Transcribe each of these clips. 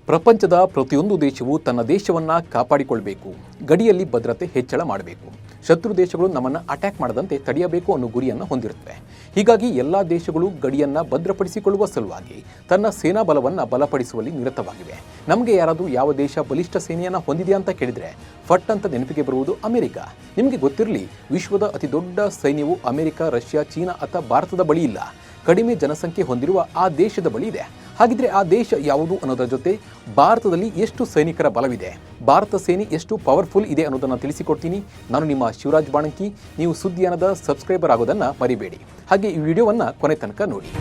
ಪ್ರಪಂಚದ ಪ್ರತಿಯೊಂದು ದೇಶವು ತನ್ನ ದೇಶವನ್ನು ಕಾಪಾಡಿಕೊಳ್ಳಬೇಕು, ಗಡಿಯಲ್ಲಿ ಭದ್ರತೆ ಹೆಚ್ಚಳ ಮಾಡಬೇಕು, ಶತ್ರು ದೇಶಗಳು ನಮ್ಮನ್ನು ಅಟ್ಯಾಕ್ ಮಾಡದಂತೆ ತಡೆಯಬೇಕು ಅನ್ನೋ ಗುರಿಯನ್ನು ಹೊಂದಿರುತ್ತವೆ. ಹೀಗಾಗಿ ಎಲ್ಲ ದೇಶಗಳು ಗಡಿಯನ್ನು ಭದ್ರಪಡಿಸಿಕೊಳ್ಳುವ ಸಲುವಾಗಿ ತನ್ನ ಸೇನಾ ಬಲವನ್ನು ಬಲಪಡಿಸುವಲ್ಲಿ ನಿರತವಾಗಿವೆ. ನಮಗೆ ಯಾರಾದರೂ ಯಾವ ದೇಶ ಬಲಿಷ್ಠ ಸೇನೆಯನ್ನು ಹೊಂದಿದೆ ಅಂತ ಕೇಳಿದರೆ ಫಟ್ ಅಂತ ನೆನಪಿಗೆ ಬರುವುದು ಅಮೆರಿಕ. ನಿಮಗೆ ಗೊತ್ತಿರಲಿ, ವಿಶ್ವದ ಅತಿ ದೊಡ್ಡ ಸೈನ್ಯವು ಅಮೆರಿಕ, ರಷ್ಯಾ, ಚೀನಾ ಅಥವಾ ಭಾರತದ ಬಳಿ ಇಲ್ಲ. ಕಡಿಮೆ ಜನಸಂಖ್ಯೆ ಹೊಂದಿರುವ ಆ ದೇಶದ ಬಳಿ ಇದೆ. ಹಾಗಿದ್ರೆ ಆ ದೇಶ ಯಾವುದು ಅನ್ನೋದರ ಜೊತೆ ಭಾರತದಲ್ಲಿ ಎಷ್ಟು ಸೈನಿಕರ ಬಲವಿದೆ, ಭಾರತ ಸೇನೆ ಎಷ್ಟು ಪವರ್ಫುಲ್ ಇದೆ ಅನ್ನೋದನ್ನು ತಿಳಿಸಿಕೊಡ್ತೀನಿ. ನಾನು ನಿಮ್ಮ ಶಿವರಾಜ್ ಬಾಣಂಕಿ. ನೀವು ಸುದ್ದಿಯಾನದ ಸಬ್ಸ್ಕ್ರೈಬರ್ ಆಗೋದನ್ನು ಮರಿಬೇಡಿ. ಹಾಗೆ ಈ ವಿಡಿಯೋವನ್ನು ಕೊನೆ ತನಕ ನೋಡಿ.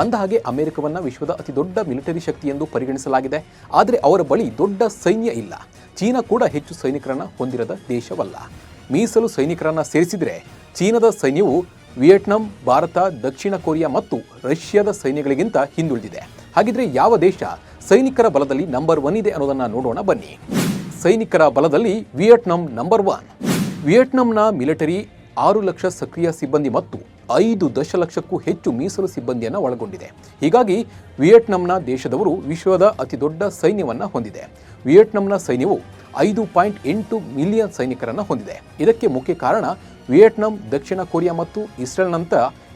ಅಂದಹಾಗೆ ಅಮೆರಿಕವನ್ನು ವಿಶ್ವದ ಅತಿ ದೊಡ್ಡ ಮಿಲಿಟರಿ ಶಕ್ತಿ ಎಂದು ಪರಿಗಣಿಸಲಾಗಿದೆ. ಆದರೆ ಅವರ ಬಳಿ ದೊಡ್ಡ ಸೈನ್ಯ ಇಲ್ಲ. ಚೀನಾ ಕೂಡ ಹೆಚ್ಚು ಸೈನಿಕರನ್ನು ಹೊಂದಿರದ ದೇಶವಲ್ಲ. ಮೀಸಲು ಸೈನಿಕರನ್ನು ಸೇರಿಸಿದರೆ ಚೀನಾದ ಸೈನ್ಯವು ವಿಯೆಟ್ನಾಂ, ಭಾರತ, ದಕ್ಷಿಣ ಕೊರಿಯಾ ಮತ್ತು ರಷ್ಯಾದ ಸೈನ್ಯಗಳಿಗಿಂತ ಹಿಂದುಳಿದಿದೆ. ಹಾಗಿದ್ರೆ ಯಾವ ದೇಶ ಸೈನಿಕರ ಬಲದಲ್ಲಿ ನಂಬರ್ 1 ಇದೆ ಅನ್ನೋದನ್ನು ನೋಡೋಣ ಬನ್ನಿ. ಸೈನಿಕರ ಬಲದಲ್ಲಿ ವಿಯೆಟ್ನಾಂ ನಂಬರ್ 1. ವಿಯೆಟ್ನಾಂನ ಮಿಲಿಟರಿ 6 ಲಕ್ಷ ಸಕ್ರಿಯ ಸಿಬ್ಬಂದಿ ಮತ್ತು 5 ದಶಲಕ್ಷಕ್ಕೂ ಹೆಚ್ಚು ಮೀಸಲು ಸಿಬ್ಬಂದಿಯನ್ನು ಒಳಗೊಂಡಿದೆ. ಹೀಗಾಗಿ ವಿಯೆಟ್ನಾಂನ ದೇಶದವರು ವಿಶ್ವದ ಅತಿ ದೊಡ್ಡ ಸೈನ್ಯವನ್ನು ಹೊಂದಿದೆ. ವಿಯೆಟ್ನಾಂನ ಸೈನ್ಯವು 5.8 ಮಿಲಿಯನ್ ಸೈನಿಕರನ್ನು ಹೊಂದಿದೆ. ಇದಕ್ಕೆ ಮುಖ್ಯ ಕಾರಣ ವಿಯೆಟ್ನಾಂ, ದಕ್ಷಿಣ ಕೊರಿಯಾ ಮತ್ತು ಇಸ್ರೇಲ್ನಂಥ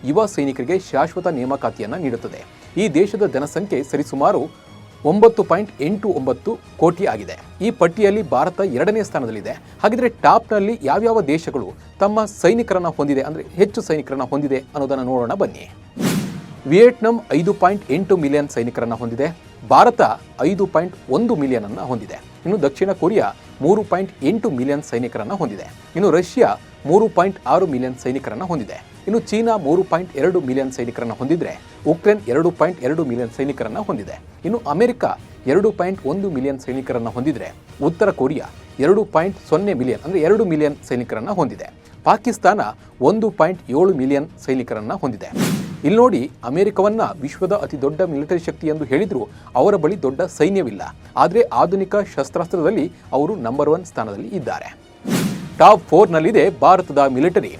ಯುವ ಸೈನಿಕರಿಗೆ ಶಾಶ್ವತ ನೇಮಕಾತಿಯನ್ನು ನೀಡುತ್ತದೆ. ಈ ದೇಶದ ಜನಸಂಖ್ಯೆ ಸರಿಸುಮಾರು 9.89 ಕೋಟಿ ಆಗಿದೆ. ಈ ಪಟ್ಟಿಯಲ್ಲಿ ಭಾರತ 2ನೇ ಸ್ಥಾನದಲ್ಲಿದೆ. ಹಾಗಿದ್ರೆ ಟಾಪ್ನಲ್ಲಿ ಯಾವ್ಯಾವ ದೇಶಗಳು ತಮ್ಮ ಸೈನಿಕರನ್ನು ಹೊಂದಿದೆ, ಅಂದರೆ ಹೆಚ್ಚು ಸೈನಿಕರನ್ನು ಹೊಂದಿದೆ ಅನ್ನೋದನ್ನು ನೋಡೋಣ ಬನ್ನಿ. ವಿಯೆಟ್ನಾಂ 5.8 ಮಿಲಿಯನ್ ಸೈನಿಕರನ್ನು ಹೊಂದಿದೆ. ಭಾರತ 5.1 ಮಿಲಿಯನ್ ಅನ್ನು ಹೊಂದಿದೆ. ಇನ್ನು ದಕ್ಷಿಣ ಕೊರಿಯಾ 3.8 ಮಿಲಿಯನ್ ಸೈನಿಕರನ್ನು ಹೊಂದಿದೆ. ಇನ್ನು ರಷ್ಯಾ 3.6 ಮಿಲಿಯನ್ ಸೈನಿಕರನ್ನು ಹೊಂದಿದೆ. ಇನ್ನು ಚೀನಾ 3.2 ಮಿಲಿಯನ್ ಸೈನಿಕರನ್ನು ಹೊಂದಿದ್ರೆ ಉಕ್ರೇನ್ 2.2 ಮಿಲಿಯನ್ ಸೈನಿಕರನ್ನು ಹೊಂದಿದೆ. ಇನ್ನು ಅಮೆರಿಕ 2.1 ಮಿಲಿಯನ್ ಸೈನಿಕರನ್ನು ಹೊಂದಿದ್ರೆ ಉತ್ತರ ಕೊರಿಯಾ 2.0 ಮಿಲಿಯನ್ ಅಂದರೆ 2 ಮಿಲಿಯನ್ ಸೈನಿಕರನ್ನು ಹೊಂದಿದೆ. ಪಾಕಿಸ್ತಾನ 1.7 ಮಿಲಿಯನ್ ಸೈನಿಕರನ್ನು ಹೊಂದಿದೆ. ಇಲ್ಲಿ ನೋಡಿ, ಅಮೆರಿಕವನ್ನ ವಿಶ್ವದ ಅತಿ ದೊಡ್ಡ ಮಿಲಿಟರಿ ಶಕ್ತಿ ಎಂದು ಹೇಳಿದ್ರು ಅವರ ಬಳಿ ದೊಡ್ಡ ಸೈನ್ಯವಿಲ್ಲ. ಆದರೆ ಆಧುನಿಕ ಶಸ್ತ್ರಾಸ್ತ್ರದಲ್ಲಿ ಅವರು ನಂಬರ್ 1 ಸ್ಥಾನದಲ್ಲಿ ಇದ್ದಾರೆ. ಟಾಪ್ 4ನಲ್ಲಿದೆ ಭಾರತದ ಮಿಲಿಟರಿ.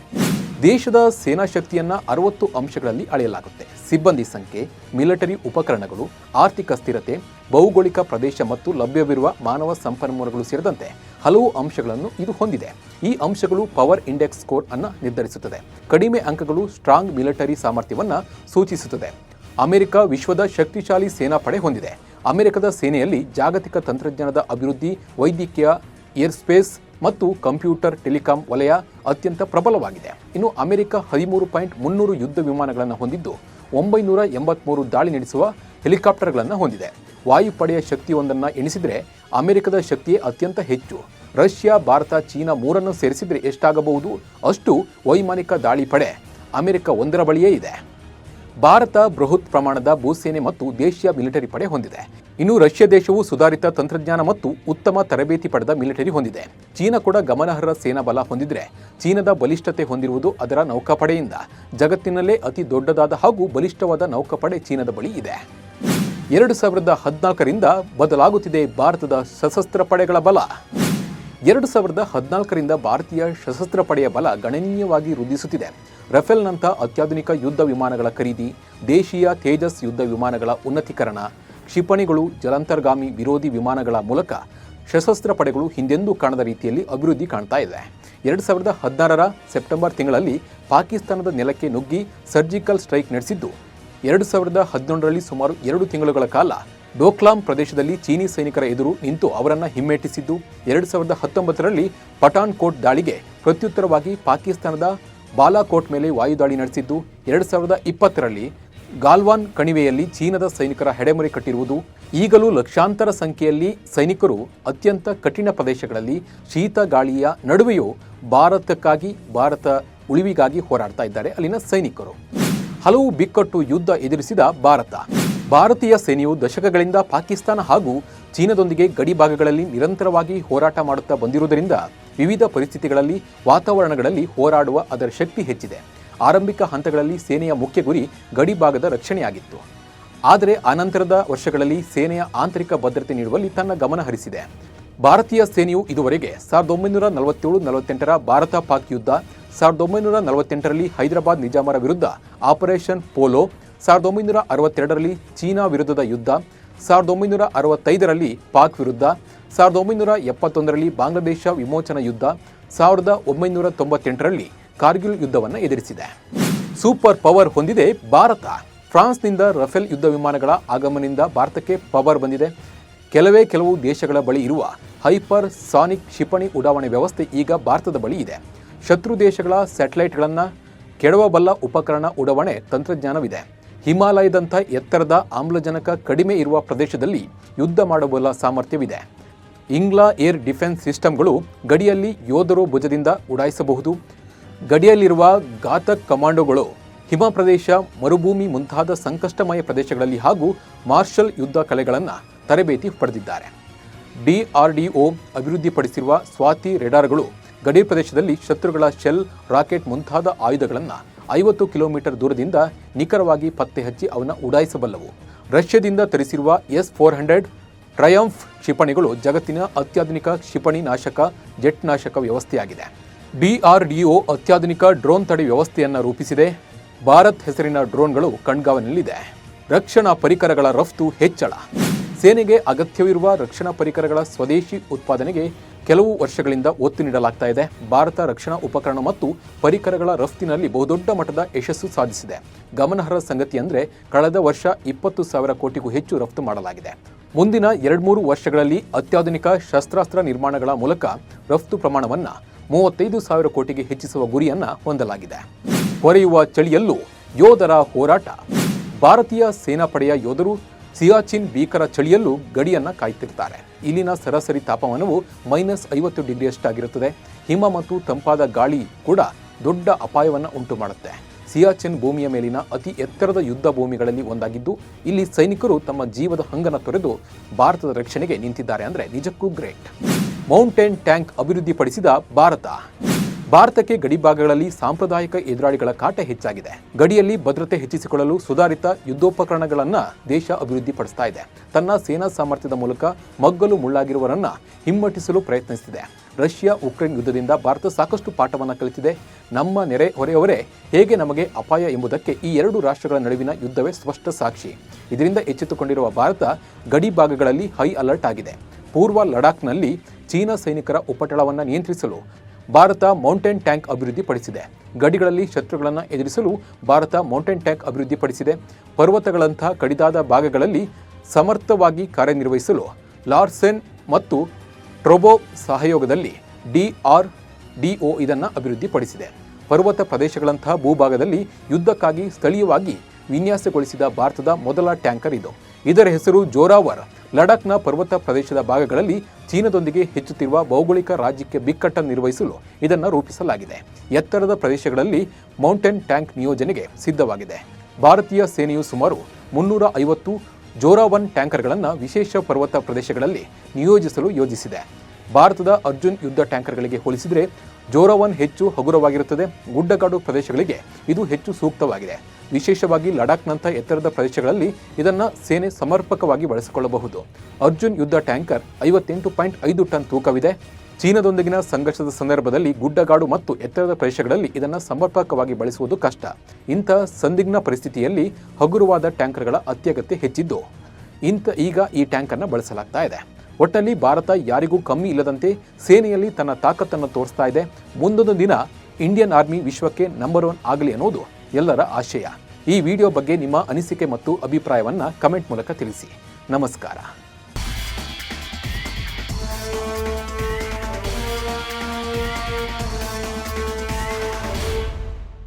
ದೇಶದ ಸೇನಾ ಶಕ್ತಿಯನ್ನ 60 ಅಂಶಗಳಲ್ಲಿ ಅಳೆಯಲಾಗುತ್ತೆ. ಸಿಬ್ಬಂದಿ ಸಂಖ್ಯೆ, ಮಿಲಿಟರಿ ಉಪಕರಣಗಳು, ಆರ್ಥಿಕ ಸ್ಥಿರತೆ, ಭೌಗೋಳಿಕ ಪ್ರದೇಶ ಮತ್ತು ಲಭ್ಯವಿರುವ ಮಾನವ ಸಂಪನ್ಮೂಲಗಳು ಸೇರಿದಂತೆ ಹಲವು ಅಂಶಗಳನ್ನು ಇದು ಹೊಂದಿದೆ. ಈ ಅಂಶಗಳು ಪವರ್ ಇಂಡೆಕ್ಸ್ ಸ್ಕೋರ್ ಅನ್ನು ನಿರ್ಧರಿಸುತ್ತದೆ. ಕಡಿಮೆ ಅಂಕಗಳು ಸ್ಟ್ರಾಂಗ್ ಮಿಲಿಟರಿ ಸಾಮರ್ಥ್ಯವನ್ನು ಸೂಚಿಸುತ್ತದೆ. ಅಮೆರಿಕ ವಿಶ್ವದ ಶಕ್ತಿಶಾಲಿ ಸೇನಾಪಡೆ ಹೊಂದಿದೆ. ಅಮೆರಿಕದ ಸೇನೆಯಲ್ಲಿ ಜಾಗತಿಕ ತಂತ್ರಜ್ಞಾನದ ಅಭಿವೃದ್ಧಿ, ವೈದ್ಯಕೀಯ, ಏರ್ಸ್ಪೇಸ್ ಮತ್ತು ಕಂಪ್ಯೂಟರ್, ಟೆಲಿಕಾಂ ವಲಯ ಅತ್ಯಂತ ಪ್ರಬಲವಾಗಿದೆ. ಇನ್ನು ಅಮೆರಿಕ 13.300 ಯುದ್ಧ ವಿಮಾನಗಳನ್ನು ಹೊಂದಿದ್ದು 983 ದಾಳಿ ನಡೆಸುವ ಹೆಲಿಕಾಪ್ಟರ್ಗಳನ್ನು ಹೊಂದಿದೆ. ವಾಯುಪಡೆಯ ಶಕ್ತಿಯೊಂದನ್ನು ಎಣಿಸಿದರೆ ಅಮೆರಿಕದ ಶಕ್ತಿಯೇ ಅತ್ಯಂತ ಹೆಚ್ಚು. ರಷ್ಯಾ, ಭಾರತ, ಚೀನಾ 3 ಸೇರಿಸಿದರೆ ಎಷ್ಟಾಗಬಹುದು ಅಷ್ಟು ವೈಮಾನಿಕ ದಾಳಿ ಪಡೆ ಅಮೆರಿಕ 1ರ ಬಳಿಯೇ ಇದೆ. ಭಾರತ ಬೃಹತ್ ಪ್ರಮಾಣದ ಭೂಸೇನೆ ಮತ್ತು ದೇಶೀಯ ಮಿಲಿಟರಿ ಪಡೆ ಹೊಂದಿದೆ. ಇನ್ನು ರಷ್ಯಾ ದೇಶವು ಸುಧಾರಿತ ತಂತ್ರಜ್ಞಾನ ಮತ್ತು ಉತ್ತಮ ತರಬೇತಿ ಪಡೆದ ಮಿಲಿಟರಿ ಹೊಂದಿದೆ. ಚೀನಾ ಕೂಡ ಗಮನಾರ್ಹ ಸೇನಾ ಬಲ ಹೊಂದಿದ್ರೆ ಚೀನಾದ ಬಲಿಷ್ಠತೆ ಹೊಂದಿರುವುದು ಅದರ ನೌಕಾಪಡೆಯಿಂದ. ಜಗತ್ತಿನಲ್ಲೇ ಅತಿ ದೊಡ್ಡದಾದ ಹಾಗೂ ಬಲಿಷ್ಠವಾದ ನೌಕಾಪಡೆ ಚೀನಾದ ಬಳಿ ಇದೆ. 2014ರಿಂದ ಬದಲಾಗುತ್ತಿದೆ ಭಾರತದ ಸಶಸ್ತ್ರ ಪಡೆಗಳ ಬಲ. 2014ರಿಂದ ಭಾರತೀಯ ಸಶಸ್ತ್ರ ಪಡೆಯ ಬಲ ಗಣನೀಯವಾಗಿ ವೃದ್ಧಿಸುತ್ತಿದೆ. ರಫೇಲ್ನಂಥ ಅತ್ಯಾಧುನಿಕ ಯುದ್ಧ ವಿಮಾನಗಳ ಖರೀದಿ, ದೇಶೀಯ ತೇಜಸ್ ಯುದ್ಧ ವಿಮಾನಗಳ ಉನ್ನತೀಕರಣ, ಕ್ಷಿಪಣಿಗಳು, ಜಲಾಂತರ್ಗಾಮಿ ವಿರೋಧಿ ವಿಮಾನಗಳ ಮೂಲಕ ಸಶಸ್ತ್ರ ಪಡೆಗಳು ಹಿಂದೆಂದೂ ಕಾಣದ ರೀತಿಯಲ್ಲಿ ಅಭಿವೃದ್ಧಿ ಕಾಣ್ತಾ ಇದೆ. 2016ರ ಸೆಪ್ಟೆಂಬರ್ ತಿಂಗಳಲ್ಲಿ ಪಾಕಿಸ್ತಾನದ ನೆಲಕ್ಕೆ ನುಗ್ಗಿ ಸರ್ಜಿಕಲ್ ಸ್ಟ್ರೈಕ್ ನಡೆಸಿದ್ದು, 2011ರಲ್ಲಿ ಸುಮಾರು 2 ತಿಂಗಳುಗಳ ಕಾಲ ಡೋಕ್ಲಾಂ ಪ್ರದೇಶದಲ್ಲಿ ಚೀನಿ ಸೈನಿಕರ ಎದುರು ನಿಂತು ಅವರನ್ನು ಹಿಮ್ಮೆಟ್ಟಿಸಿದ್ದು, 2019ರಲ್ಲಿ ಪಠಾನ್ ಕೋಟ್ ದಾಳಿಗೆ ಪ್ರತ್ಯುತ್ತರವಾಗಿ ಪಾಕಿಸ್ತಾನದ ಬಾಲಾಕೋಟ್ ಮೇಲೆ ವಾಯುದಾಳಿ ನಡೆಸಿದ್ದು, 2020ರಲ್ಲಿ ಗಾಲ್ವಾನ್ ಕಣಿವೆಯಲ್ಲಿ ಚೀನಾದ ಸೈನಿಕರ ಹೆಡೆಮುರಿ ಕಟ್ಟಿರುವುದು, ಈಗಲೂ ಲಕ್ಷಾಂತರ ಸಂಖ್ಯೆಯಲ್ಲಿ ಸೈನಿಕರು ಅತ್ಯಂತ ಕಠಿಣ ಪ್ರದೇಶಗಳಲ್ಲಿ ಶೀತ ಗಾಳಿಯ ನಡುವೆಯೂ ಭಾರತ ಉಳಿವಿಗಾಗಿ ಹೋರಾಡ್ತಾ ಇದ್ದಾರೆ ಅಲ್ಲಿನ ಸೈನಿಕರು. ಹಲವು ಬಿಕ್ಕಟ್ಟು ಯುದ್ಧ ಎದುರಿಸಿದ ಭಾರತೀಯ ಸೇನೆಯು ದಶಕಗಳಿಂದ ಪಾಕಿಸ್ತಾನ ಹಾಗೂ ಚೀನಾದೊಂದಿಗೆ ಗಡಿ ಭಾಗಗಳಲ್ಲಿ ನಿರಂತರವಾಗಿ ಹೋರಾಟ ಮಾಡುತ್ತಾ ಬಂದಿರುವುದರಿಂದ ವಿವಿಧ ಪರಿಸ್ಥಿತಿಗಳಲ್ಲಿ, ವಾತಾವರಣಗಳಲ್ಲಿ ಹೋರಾಡುವ ಅದರ ಶಕ್ತಿ ಹೆಚ್ಚಿದೆ. ಆರಂಭಿಕ ಹಂತಗಳಲ್ಲಿ ಸೇನೆಯ ಮುಖ್ಯ ಗುರಿ ಗಡಿ ಭಾಗದ ರಕ್ಷಣೆಯಾಗಿತ್ತು. ಆದರೆ ಅನಂತರದ ವರ್ಷಗಳಲ್ಲಿ ಸೇನೆಯ ಆಂತರಿಕ ಭದ್ರತೆ ನೀಡುವಲ್ಲಿ ತನ್ನ ಗಮನ ಹರಿಸಿದೆ. ಭಾರತೀಯ ಸೇನೆಯು ಇದುವರೆಗೆ 1947-48ರ ಭಾರತ-ಪಾಕ್ ಯುದ್ಧ, 1948ರಲ್ಲಿ ಹೈದರಾಬಾದ್ ನಿಜಾಮರ ವಿರುದ್ಧ ಆಪರೇಷನ್ ಪೋಲೋ, 1962ರಲ್ಲಿ ಚೀನಾ ವಿರುದ್ಧದ ಯುದ್ಧ, 1965ರಲ್ಲಿ ಪಾಕ್ ವಿರುದ್ಧ, 1971ರಲ್ಲಿ ಬಾಂಗ್ಲಾದೇಶ ವಿಮೋಚನಾ ಯುದ್ಧ, 1998ರಲ್ಲಿ ಕಾರ್ಗಿಲ್ ಯುದ್ಧವನ್ನು ಎದುರಿಸಿದೆ. ಸೂಪರ್ ಪವರ್ ಹೊಂದಿದೆ ಭಾರತ. ಫ್ರಾನ್ಸ್ನಿಂದ ರಫೇಲ್ ಯುದ್ಧ ವಿಮಾನಗಳ ಆಗಮನದಿಂದ ಭಾರತಕ್ಕೆ ಪವರ್ ಬಂದಿದೆ. ಕೆಲವು ದೇಶಗಳ ಬಳಿ ಇರುವ ಹೈಪರ್ ಸಾನಿಕ್ ಕ್ಷಿಪಣಿ ಉಡಾವಣೆ ವ್ಯವಸ್ಥೆ ಈಗ ಭಾರತದ ಬಳಿ ಇದೆ. ಶತ್ರು ದೇಶಗಳ ಸ್ಯಾಟಲೈಟ್ಗಳನ್ನು ಕೆಡವಬಲ್ಲ ಉಪಕರಣ ಉಡಾವಣೆ ತಂತ್ರಜ್ಞಾನವಿದೆ. ಹಿಮಾಲಯದಂಥ ಎತ್ತರದ ಆಮ್ಲಜನಕ ಕಡಿಮೆ ಇರುವ ಪ್ರದೇಶದಲ್ಲಿ ಯುದ್ಧ ಮಾಡಬಲ್ಲ ಸಾಮರ್ಥ್ಯವಿದೆ. ಇಂಗ್ಲಾ ಏರ್ ಡಿಫೆನ್ಸ್ ಸಿಸ್ಟಮ್ಗಳು ಗಡಿಯಲ್ಲಿ ಯೋಧರು ಭುಜದಿಂದ ಉಡಾಯಿಸಬಹುದು. ಗಡಿಯಲ್ಲಿರುವ ಘಾತಕ್ ಕಮಾಂಡೋಗಳು ಹಿಮ ಪ್ರದೇಶ, ಮರುಭೂಮಿ ಮುಂತಾದ ಸಂಕಷ್ಟಮಯ ಪ್ರದೇಶಗಳಲ್ಲಿ ಹಾಗೂ ಮಾರ್ಷಲ್ ಯುದ್ಧ ಕಲೆಗಳನ್ನು ತರಬೇತಿ ಪಡೆದಿದ್ದಾರೆ. DRDO ಅಭಿವೃದ್ಧಿಪಡಿಸಿರುವ ಸ್ವಾತಿ ರೇಡಾರ್ಗಳು ಗಡಿ ಪ್ರದೇಶದಲ್ಲಿ ಶತ್ರುಗಳ ಶೆಲ್, ರಾಕೆಟ್ ಮುಂತಾದ ಆಯುಧಗಳನ್ನು 50 ಕಿಲೋಮೀಟರ್ ದೂರದಿಂದ ನಿಖರವಾಗಿ ಪತ್ತೆ ಹಚ್ಚಿ ಅವನ್ನು ಉಡಾಯಿಸಬಲ್ಲವು. ರಷ್ಯಾದಿಂದ ತರಿಸಿರುವ S-400 ಟ್ರಯಂಫ್ ಕ್ಷಿಪಣಿಗಳು ಜಗತ್ತಿನ ಅತ್ಯಾಧುನಿಕ ಕ್ಷಿಪಣಿ ನಾಶಕ ಜೆಟ್ ನಾಶಕ ವ್ಯವಸ್ಥೆಯಾಗಿದೆ. DRDO ಅತ್ಯಾಧುನಿಕ ಡ್ರೋನ್ ತಡೆ ವ್ಯವಸ್ಥೆಯನ್ನು ರೂಪಿಸಿದೆ. ಭಾರತ್ ಹೆಸರಿನ ಡ್ರೋನ್ಗಳು ಕಣ್ಗಾವಲಿನಲ್ಲಿದೆ. ರಕ್ಷಣಾ ಪರಿಕರಗಳ ರಫ್ತು ಹೆಚ್ಚಳ. ಸೇನೆಗೆ ಅಗತ್ಯವಿರುವ ರಕ್ಷಣಾ ಪರಿಕರಗಳ ಸ್ವದೇಶಿ ಉತ್ಪಾದನೆಗೆ ಕೆಲವು ವರ್ಷಗಳಿಂದ ಒತ್ತು ನೀಡಲಾಗ್ತಾ ಇದೆ. ಭಾರತ ರಕ್ಷಣಾ ಉಪಕರಣ ಮತ್ತು ಪರಿಕರಗಳ ರಫ್ತಿನಲ್ಲಿ ಬಹುದೊಡ್ಡ ಮಟ್ಟದ ಯಶಸ್ಸು ಸಾಧಿಸಿದೆ. ಗಮನಾರ್ಹ ಸಂಗತಿ ಅಂದರೆ ಕಳೆದ ವರ್ಷ 20,000 ಕೋಟಿಗೂ ಹೆಚ್ಚು ರಫ್ತು ಮಾಡಲಾಗಿದೆ. ಮುಂದಿನ 2-3 ವರ್ಷಗಳಲ್ಲಿ ಅತ್ಯಾಧುನಿಕ ಶಸ್ತ್ರಾಸ್ತ್ರ ನಿರ್ಮಾಣಗಳ ಮೂಲಕ ರಫ್ತು ಪ್ರಮಾಣವನ್ನು 35,000 ಕೋಟಿಗೆ ಹೆಚ್ಚಿಸುವ ಗುರಿಯನ್ನು ಹೊಂದಲಾಗಿದೆ. ಕೊರೆಯುವ ಚಳಿಯಲ್ಲೂ ಯೋಧರ ಹೋರಾಟ. ಭಾರತೀಯ ಸೇನಾಪಡೆಯ ಯೋಧರು ಸಿಯಾಚಿನ್ ಭೀಕರ ಚಳಿಯಲ್ಲೂ ಗಡಿಯನ್ನು ಕಾಯ್ತಿರ್ತಾರೆ. ಇಲ್ಲಿನ ಸರಾಸರಿ ತಾಪಮಾನವು -50 ಡಿಗ್ರಿಯಷ್ಟಾಗಿರುತ್ತದೆ. ಹಿಮ ಮತ್ತು ತಂಪಾದ ಗಾಳಿ ಕೂಡ ದೊಡ್ಡ ಅಪಾಯವನ್ನು ಉಂಟು ಮಾಡುತ್ತೆ. ಸಿಯಾಚಿನ್ ಭೂಮಿಯ ಮೇಲಿನ ಅತಿ ಎತ್ತರದ ಯುದ್ಧ ಭೂಮಿಗಳಲ್ಲಿ ಒಂದಾಗಿದ್ದು, ಇಲ್ಲಿ ಸೈನಿಕರು ತಮ್ಮ ಜೀವದ ಹಂಗನ್ನು ತೊರೆದು ಭಾರತದ ರಕ್ಷಣೆಗೆ ನಿಂತಿದ್ದಾರೆ ಅಂದರೆ ನಿಜಕ್ಕೂ ಗ್ರೇಟ್. ಮೌಂಟೇನ್ ಟ್ಯಾಂಕ್ ಅಭಿವೃದ್ಧಿಪಡಿಸಿದ ಭಾರತ. ಭಾರತಕ್ಕೆ ಗಡಿಭಾಗಗಳಲ್ಲಿ ಸಾಂಪ್ರದಾಯಿಕ ಎದುರಾಳಿಗಳ ಕಾಟ ಹೆಚ್ಚಾಗಿದೆ. ಗಡಿಯಲ್ಲಿ ಭದ್ರತೆ ಹೆಚ್ಚಿಸಿಕೊಳ್ಳಲು ಸುಧಾರಿತ ಯುದ್ಧೋಪಕರಣಗಳನ್ನು ದೇಶ ಅಭಿವೃದ್ಧಿಪಡಿಸ್ತಾ ಇದೆ. ತನ್ನ ಸೇನಾ ಸಾಮರ್ಥ್ಯದ ಮೂಲಕ ಮಗ್ಗಲು ಮುಳ್ಳಾಗಿರುವವರನ್ನು ಹಿಮ್ಮೆಟ್ಟಿಸಲು ಪ್ರಯತ್ನಿಸುತ್ತಿದೆ. ರಷ್ಯಾ ಉಕ್ರೇನ್ ಯುದ್ಧದಿಂದ ಭಾರತ ಸಾಕಷ್ಟು ಪಾಠವನ್ನು ಕಲಿತಿದೆ. ನಮ್ಮ ನೆರೆ ಹೊರೆಯವರೇ ಹೇಗೆ ನಮಗೆ ಅಪಾಯ ಎಂಬುದಕ್ಕೆ ಈ 2 ರಾಷ್ಟ್ರಗಳ ನಡುವಿನ ಯುದ್ಧವೇ ಸ್ಪಷ್ಟ ಸಾಕ್ಷಿ. ಇದರಿಂದ ಎಚ್ಚೆತ್ತುಕೊಂಡಿರುವ ಭಾರತ ಗಡಿ ಭಾಗಗಳಲ್ಲಿ ಹೈ ಅಲರ್ಟ್ ಆಗಿದೆ. ಪೂರ್ವ ಲಡಾಖ್ನಲ್ಲಿ ಚೀನಾ ಸೈನಿಕರ ಉಪಟಳವನ್ನು ನಿಯಂತ್ರಿಸಲು ಭಾರತ ಮೌಂಟೇನ್ ಟ್ಯಾಂಕ್ ಅಭಿವೃದ್ಧಿಪಡಿಸಿದೆ. ಗಡಿಗಳಲ್ಲಿ ಶತ್ರುಗಳನ್ನು ಎದುರಿಸಲು ಭಾರತ ಮೌಂಟೇನ್ ಟ್ಯಾಂಕ್ ಅಭಿವೃದ್ಧಿಪಡಿಸಿದೆ. ಪರ್ವತಗಳಂಥ ಕಡಿದಾದ ಭಾಗಗಳಲ್ಲಿ ಸಮರ್ಥವಾಗಿ ಕಾರ್ಯನಿರ್ವಹಿಸಲು ಲಾರ್ಸೆನ್ ಮತ್ತು ಟ್ರೊಬೊ ಸಹಯೋಗದಲ್ಲಿ DRDO ಇದನ್ನು ಅಭಿವೃದ್ಧಿಪಡಿಸಿದೆ. ಪರ್ವತ ಪ್ರದೇಶಗಳಂತಹ ಭೂಭಾಗದಲ್ಲಿ ಯುದ್ಧಕ್ಕಾಗಿ ಸ್ಥಳೀಯವಾಗಿ ವಿನ್ಯಾಸಗೊಳಿಸಿದ ಭಾರತದ ಮೊದಲ ಟ್ಯಾಂಕರ್ ಇದು. ಇದರ ಹೆಸರು ಜೋರಾವರ್. ಲಡಾಖ್ನ ಪರ್ವತ ಪ್ರದೇಶದ ಭಾಗಗಳಲ್ಲಿ ಚೀನಾದೊಂದಿಗೆ ಹೆಚ್ಚುತ್ತಿರುವ ಭೌಗೋಳಿಕ ರಾಜ್ಯಕ್ಕೆ ಬಿಕ್ಕಟ್ಟನ್ನು ನಿರ್ವಹಿಸಲು ಇದನ್ನು ರೂಪಿಸಲಾಗಿದೆ. ಎತ್ತರದ ಪ್ರದೇಶಗಳಲ್ಲಿ ಮೌಂಟೇನ್ ಟ್ಯಾಂಕ್ ನಿಯೋಜನೆಗೆ ಸಿದ್ಧವಾಗಿದೆ. ಭಾರತೀಯ ಸೇನೆಯು ಸುಮಾರು 350 ಜೋರಾವನ್ ಟ್ಯಾಂಕರ್ಗಳನ್ನು ವಿಶೇಷ ಪರ್ವತ ಪ್ರದೇಶಗಳಲ್ಲಿ ನಿಯೋಜಿಸಲು ಯೋಜಿಸಿದೆ. ಭಾರತದ ಅರ್ಜುನ್ ಯುದ್ಧ ಟ್ಯಾಂಕರ್ಗಳಿಗೆ ಹೋಲಿಸಿದರೆ ಜೋರಾವನ್ ಹೆಚ್ಚು ಹಗುರವಾಗಿರುತ್ತದೆ. ಗುಡ್ಡಗಾಡು ಪ್ರದೇಶಗಳಿಗೆ ಇದು ಹೆಚ್ಚು ಸೂಕ್ತವಾಗಿದೆ. ವಿಶೇಷವಾಗಿ ಲಡಾಖ್ನಂಥ ಎತ್ತರದ ಪ್ರದೇಶಗಳಲ್ಲಿ ಇದನ್ನು ಸೇನೆ ಸಮರ್ಪಕವಾಗಿ ಬಳಸಿಕೊಳ್ಳಬಹುದು. ಅರ್ಜುನ್ ಯುದ್ಧ ಟ್ಯಾಂಕರ್ 58.5 ಟನ್ ತೂಕವಿದೆ. ಚೀನಾದೊಂದಿಗಿನ ಸಂಘರ್ಷದ ಸಂದರ್ಭದಲ್ಲಿ ಗುಡ್ಡಗಾಡು ಮತ್ತು ಎತ್ತರದ ಪ್ರದೇಶಗಳಲ್ಲಿ ಇದನ್ನು ಸಮರ್ಪಕವಾಗಿ ಬಳಸುವುದು ಕಷ್ಟ. ಇಂಥ ಸಂದಿಗ್ಧ ಪರಿಸ್ಥಿತಿಯಲ್ಲಿ ಹಗುರವಾದ ಟ್ಯಾಂಕರ್ಗಳ ಅತ್ಯಗತ್ಯ ಹೆಚ್ಚಿದ್ದು ಈಗ ಈ ಟ್ಯಾಂಕನ್ನು ಬಳಸಲಾಗ್ತಾ ಇದೆ. ಒಟ್ಟಲ್ಲಿ ಭಾರತ ಯಾರಿಗೂ ಕಮ್ಮಿ ಇಲ್ಲದಂತೆ ಸೇನೆಯಲ್ಲಿ ತನ್ನ ತಾಕತ್ತನ್ನು ತೋರಿಸ್ತಾ ಇದೆ. ಮುಂದೊಂದು ದಿನ ಇಂಡಿಯನ್ ಆರ್ಮಿ ವಿಶ್ವಕ್ಕೆ ನಂಬರ್ 1 ಆಗಲಿ ಅನ್ನೋದು ಎಲ್ಲರ ಆಶಯ. ಈ ವಿಡಿಯೋ ಬಗ್ಗೆ ನಿಮ್ಮ ಅನಿಸಿಕೆ ಮತ್ತು ಅಭಿಪ್ರಾಯವನ್ನು ಕಮೆಂಟ್ ಮೂಲಕ ತಿಳಿಸಿ. ನಮಸ್ಕಾರ.